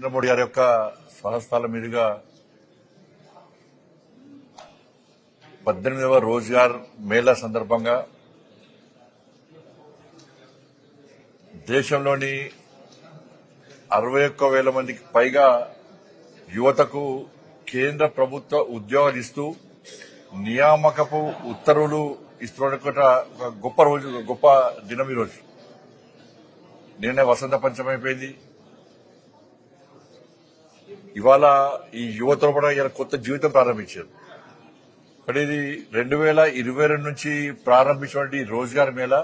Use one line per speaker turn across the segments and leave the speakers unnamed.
నరేంద్ర మోడీ గారి యొక్క స్వహస్తాల మీదుగా 18వ రోజ్గార్ మేళా సందర్భంగా దేశంలోని 61,000 మందికి పైగా యువతకు కేంద్ర ప్రభుత్వ ఉద్యోగాలు ఇస్తూ నియామకపు ఉత్తర్వులు ఇస్తున్న ఒక గొప్ప రోజు, గొప్ప దినం ఈరోజు. నిన్నే వసంత పంచమి అయిపోయింది. ఇవాళ ఈ యువతలో కూడా ఇలా కొత్త జీవితం ప్రారంభించారు. కానీ ఇది 2022 నుంచి ప్రారంభించినటువంటి రోజ్గార్ మేళా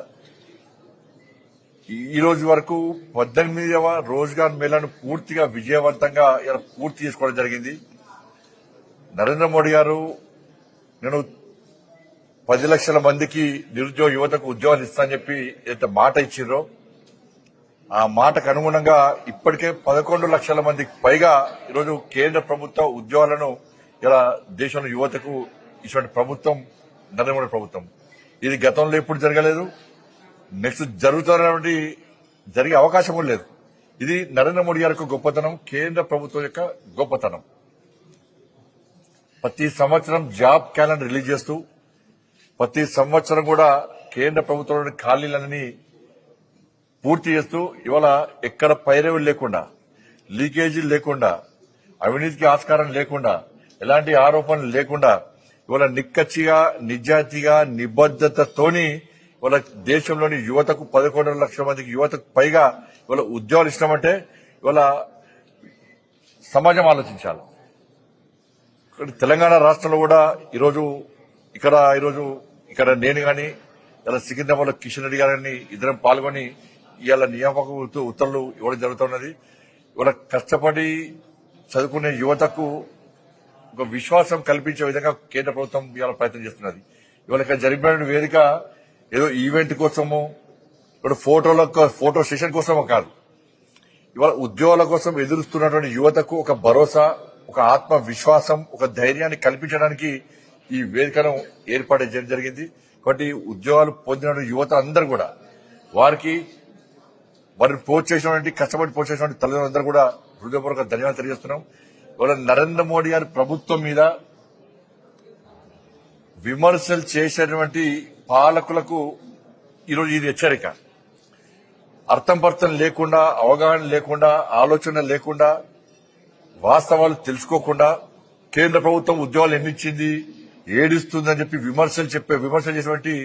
ఈ రోజు వరకు 18వ రోజ్గార్ మేళాను పూర్తిగా విజయవంతంగా ఇలా పూర్తి చేసుకోవడం జరిగింది. నరేంద్ర మోడీ గారు నేను 10 లక్షల మందికి నిరుద్యోగ యువతకు ఉద్యోగాలు ఇస్తానని చెప్పి ఎంత మాట ఇచ్చిండ్రో ఆ మాటకు అనుగుణంగా ఇప్పటికే 11 లక్షల మందికి పైగా ఈరోజు కేంద్ర ప్రభుత్వ ఉద్యోగాలను ఇలా దేశంలో యువతకు ఇటువంటి ప్రభుత్వం నరేంద్ర మోడీ ప్రభుత్వం. ఇది గతంలో ఎప్పుడు జరగలేదు, నెక్స్ట్ జరుగుతున్నటువంటి జరిగే అవకాశం కూడా లేదు. ఇది నరేంద్ర మోడీ గారి యొక్క గొప్పతనం, కేంద్ర ప్రభుత్వం యొక్క గొప్పతనం. ప్రతి సంవత్సరం జాబ్ క్యాలెండర్ రిలీజ్ చేస్తూ ప్రతి సంవత్సరం కూడా కేంద్ర ప్రభుత్వంలోని ఖాళీలన్నీ పూర్తి చేస్తూ ఇవాళ ఎక్కడ పైరవీలు లేకుండా, లీకేజీలు లేకుండా, అవినీతికి ఆస్కారం లేకుండా, ఎలాంటి ఆరోపణలు లేకుండా ఇవాళ నిక్కచ్చిగా, నిజాయితీగా, నిబద్దతతోని ఇవాళ దేశంలోని యువతకు 11 లక్షల మందికి యువతకు పైగా ఇవాళ ఉద్యోగాలు ఇస్తామంటే ఇవాళ సమాజం ఆలోచించాలి. తెలంగాణ రాష్ట్రంలో కూడా ఈరోజు ఇక్కడ నేను గాని ఇలా సికింద్రాబాద్ లో కిషన్ రెడ్డి గారిని ఇద్దరం పాల్గొని ఇవాళ నియామక ఉత్తర్వులు ఇవ్వడం జరుగుతున్నది. ఇవాళ కష్టపడి చదువుకునే యువతకు ఒక విశ్వాసం కల్పించే విధంగా కేంద్ర ప్రభుత్వం ఇవాళ ప్రయత్నం చేస్తున్నది. ఇవాళ ఇక్కడ జరిగిన వేదిక ఏదో ఈవెంట్ కోసమో ఇప్పుడు ఫోటో సెషన్ కోసమో కాదు. ఇవాళ ఉద్యోగాల కోసం ఎదురుస్తున్నటువంటి యువతకు ఒక భరోసా, ఒక ఆత్మ విశ్వాసం, ఒక ధైర్యాన్ని కల్పించడానికి ఈ వేదికను ఏర్పాటు చేయడం జరిగింది. కాబట్టి ఉద్యోగాలు పొందిన యువత అందరూ కూడా వారిని ప్రోత్సహించినటువంటి, కష్టపడి ప్రోత్సహించినటువంటి తల్లిదండ్రులందరూ కూడా హృదయపూర్వక ధన్యవాదాలు తెలియజేస్తున్నాం. ఇవాళ నరేంద్ర మోడీ గారి ప్రభుత్వం మీద విమర్శలు చేసేటువంటి పాలకులకు ఈరోజు ఇది హెచ్చరిక. అర్థం పర్థం లేకుండా, అవగాహన లేకుండా, ఆలోచన లేకుండా, వాస్తవాలు తెలుసుకోకుండా కేంద్ర ప్రభుత్వం ఉద్యోగాలు ఎన్నిచ్చింది, ఏడిస్తుందని చెప్పి విమర్శలు చేసినటువంటి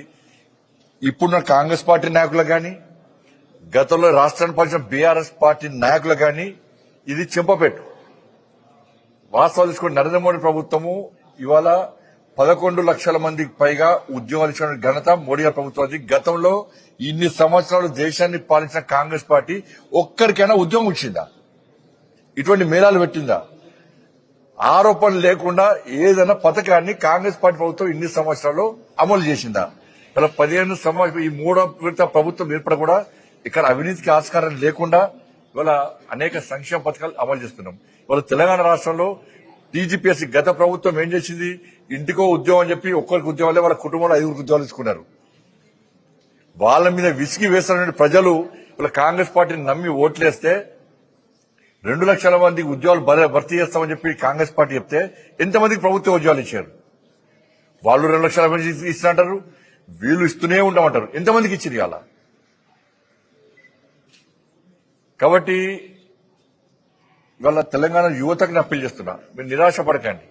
ఇప్పుడున్న కాంగ్రెస్ పార్టీ నాయకులకు గాని, గతంలో రాష్ట్రాన్ని పాలించిన బీఆర్ఎస్ పార్టీ నాయకులకు గాని ఇది చెంపపెట్టు. వాస్తవాలు తీసుకుని నరేంద్ర మోడీ ప్రభుత్వము ఇవాళ 11 లక్షల మందికి పైగా ఉద్యోగాలు ఇచ్చిన ఘనత మోడీ గారి ప్రభుత్వానికి. గతంలో ఇన్ని సంవత్సరాలు దేశాన్ని పాలించిన కాంగ్రెస్ పార్టీ ఒక్కరికైనా ఉద్యోగం ఇచ్చిందా? ఇటువంటి మేళాలు పెట్టిందా? ఆరోపణలు లేకుండా ఏదైనా పథకాన్ని కాంగ్రెస్ పార్టీ ప్రభుత్వం ఇన్ని సంవత్సరాల్లో అమలు చేసిందా? ఇలా 15 సంవత్సరాలు ఈ మూడో విడత ప్రభుత్వం ఏర్పడ కూడా ఇక్కడ అవినీతికి ఆస్కారం లేకుండా ఇవాళ అనేక సంక్షేమ పథకాలు అమలు చేస్తున్నాం. ఇవాళ తెలంగాణ రాష్ట్రంలో టీజీపీఎస్సీ గత ప్రభుత్వం ఏం చేసింది? ఇంటికో ఉద్యోగం అని చెప్పి ఒక్కరికి ఉద్యోగాలే వాళ్ళ కుటుంబంలో 5 ఉద్యోగాలు తీసుకున్నారు. వాళ్ళ మీద విసిగి వేస్తున్న ప్రజలు ఇలా కాంగ్రెస్ పార్టీని నమ్మి ఓట్లేస్తే 2 లక్షల మందికి ఉద్యోగాలు భర్తీ చేస్తామని చెప్పి కాంగ్రెస్ పార్టీ చెప్తే ఎంతమందికి ప్రభుత్వ ఉద్యోగాలు ఇచ్చారు? వాళ్ళు 2 లక్షల మంది ఇస్తారంటారు, వీళ్ళు ఇస్తూనే ఉంటామంటారు. ఎంతమందికి ఇచ్చింది అలా? కాబట్టి ఇవాళ తెలంగాణ యువతకు అప్పీల్ చేస్తున్నా, మీరు నిరాశ పడకండి,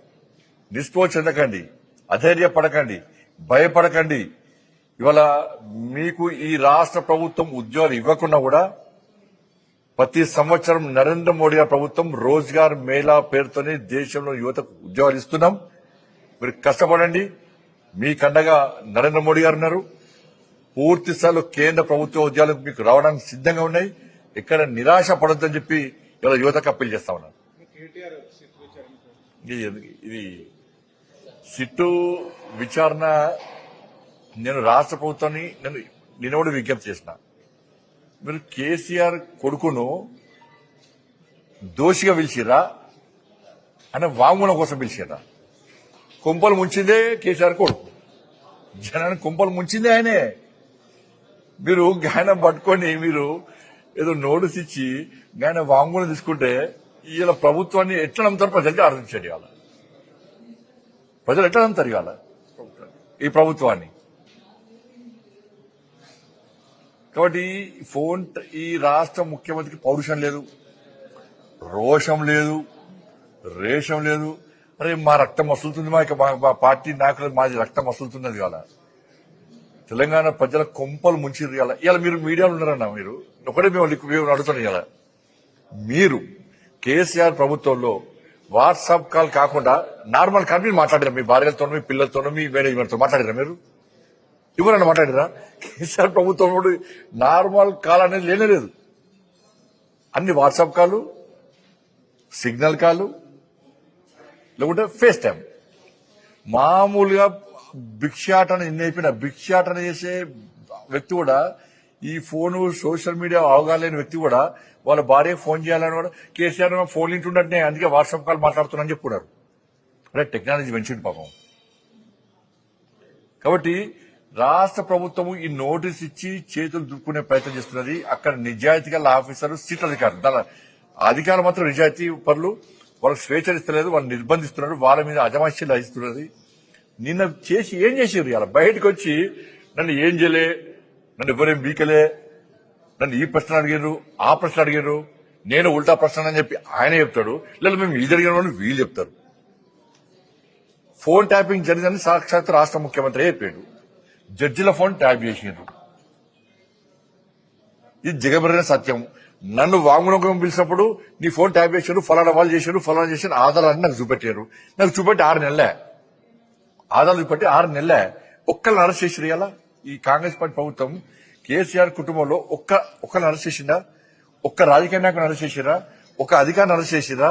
నిస్పృహ చెందకండి, అధైర్యపడకండి, భయపడకండి. ఇవాళ మీకు ఈ రాష్ట్ర ప్రభుత్వం ఉద్యోగాలు ఇవ్వకుండా కూడా ప్రతి సంవత్సరం నరేంద్ర మోడీ గారి ప్రభుత్వం రోజ్గార్ మేళా పేరుతోనే దేశంలో యువతకు ఉద్యోగాలు ఇస్తున్నాం. మీరు కష్టపడండి, మీకండగా నరేంద్ర మోడీ గారు ఉన్నారు. పూర్తి స్థాయిలో కేంద్ర ప్రభుత్వ ఉద్యోగాలు మీకు రావడానికి సిద్ధంగా ఉన్నాయి. ఎక్కడ నిరాశ పడొద్దని చెప్పి ఇలా యువతకు అప్పీల్ చేస్తా ఉన్నాను. ఇది సిట్టు విచారణ నేను రాష్ట్ర ప్రభుత్వాన్ని నిన్న కూడా విజ్ఞప్తి చేసిన. మీరు కేసీఆర్ కొడుకును దోషిగా పిలిచిరా అని వాంగ్మూలం కోసం పిలిచిరా? కుంపలు ముంచిందే కేసీఆర్ కొడుకు, జనాన్ని కుంపలు ముంచిందే ఆయనే. మీరు గాయన పట్టుకొని మీరు ఏదో నోటీస్ ఇచ్చి గాయన వాంగ్మూలం తీసుకుంటే ఇలా ప్రభుత్వాన్ని ఎట్లా నమ్ముతారు ప్రజలకి ఆలోచించండి. ఇవాళ ప్రజలు ఎట్లా నమ్ముతారు ఇవాళ ఈ ప్రభుత్వాన్ని? కాబట్టి ఈ రాష్ట్ర ముఖ్యమంత్రికి పౌరుషం లేదు, రోషం లేదు, రేషం లేదు. అరే మా రక్తం మసులుతుంది, మా పార్టీ నాయకులు మాది రక్తం మసులుతున్నది. ఇవాళ తెలంగాణ ప్రజల కొంపలు ముంచిర్రు. ఇవాళ మీరు మీడియాలో ఉన్నారన్న, మీరు ఒకటే మేము అడుగుతున్నాం. ఇవాళ మీరు కేసీఆర్ ప్రభుత్వంలో వాట్సాప్ కాల్ కాకుండా నార్మల్ కాల్ మీరు మాట్లాడారా? మీ భార్యలతోనూ, మీ పిల్లలతోనూ, మీ మేనేజ్మెంట్తో మాట్లాడారా? మీరు ఎవరన్నా మాట్లాడారా? కేసీఆర్ ప్రభుత్వంలో నార్మల్ కాల్ అనేది లేనేలేదు. అన్ని వాట్సాప్ కాలు, సిగ్నల్ కాలు, లేకుంటే ఫేస్ టైం. మామూలుగా భిక్షాటన అయిపోయిన భిక్షాటన చేసే వ్యక్తి కూడా, ఈ ఫోను సోషల్ మీడియా అవగాహన లేని వ్యక్తి కూడా వాళ్ళ భార్యకు ఫోన్ చేయాలని కూడా కేసీఆర్ ఫోన్ ఇంటుండే, అందుకే వాట్సాప్ కాల్ మాట్లాడుతున్నా చెప్పుకున్నారు. అంటే టెక్నాలజీ పెంచింది పాపం. కాబట్టి రాష్ట్ర ప్రభుత్వము ఈ నోటీస్ ఇచ్చి చేతులు దుక్కునే ప్రయత్నం చేస్తున్నది. అక్కడ నిజాయితీగా ఆఫీసర్లు, సీట్ అధికారులు, దాని అధికారులు మాత్రం నిజాయితీ పరులు, వాళ్ళకి స్వేచ్ఛనిస్తలేదు, వాళ్ళు నిర్బంధిస్తున్నారు, వాళ్ళ మీద అజమాయిషీలు వహిస్తున్నది. నిన్న చేసి ఏం చేసారు? ఇలా బయటకు వచ్చి నన్ను ఏం చేయలే, నన్ను ఎవరేం బీకలే, నన్ను ఈ ప్రశ్న అడిగారు, ఆ ప్రశ్న అడిగారు, నేను ఉల్టా ప్రశ్న అని చెప్పి ఆయన చెప్తాడు. లేదా మేము ఇది అడిగిన వీళ్ళు చెప్తారు. ఫోన్ ట్యాపింగ్ జరిగిందని సాక్షాత్ రాష్ట్ర ముఖ్యమంత్రి చెప్పాడు. జడ్జిల ఫోన్ ట్యాప్ చేసిండ్రు. ఇది జగబెరిన సత్యం. నన్ను వాంగ్మూలం పిలిచినప్పుడు నీ ఫోన్ ట్యాప్ చేశారు, ఫలానా వాళ్ళు చేశారు, ఫలానా చేశారు, ఆధారాన్ని నాకు చూపెట్టారు. నాకు చూపెట్టి 6 నెలలే ఆధారాలు చూపెట్టి 6 నెలలే ఒక్కరిని అరెస్ట్ చేసిరు. ఇలా ఈ కాంగ్రెస్ పార్టీ ప్రభుత్వం కేసీఆర్ కుటుంబంలో ఒక్కరిని అరెస్ట్ చేసిందా? ఒక్క రాజకీయ నాయకుని అరెస్ట్ చేసిరా? ఒక అధికారిని అరెస్ట్ చేసిరా?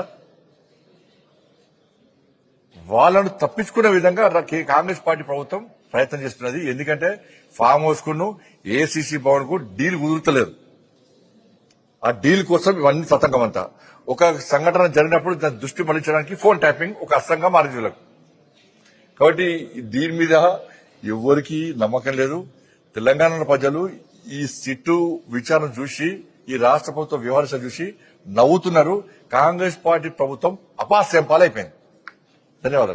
వాళ్ళను తప్పించుకునే విధంగా కాంగ్రెస్ పార్టీ ప్రభుత్వం ప్రయత్నం చేస్తున్నది. ఎందుకంటే ఫామ్ హౌస్ కును ఏసీసీ భవన్ కు డీల్ కుదురుతలేదు. ఆ డీల్ కోసం ఇవన్నీ తతంగం అంతా. ఒక సంఘటన జరిగినప్పుడు దాని దృష్టి మళ్లించడానికి ఫోన్ ట్యాపింగ్ ఒక అస్త్రంగా మారింది వీళ్ళకు. కాబట్టి దీని మీద ఎవరికి నమ్మకం లేదు. తెలంగాణ ప్రజలు ఈ సిట్టు విచారణ చూసి, ఈ రాష్ట్ర ప్రభుత్వ వ్యవహారం చూసి నవ్వుతున్నారు. కాంగ్రెస్ పార్టీ ప్రభుత్వం అపాస్యం పాలైపోయింది. ధన్యవాదాలు.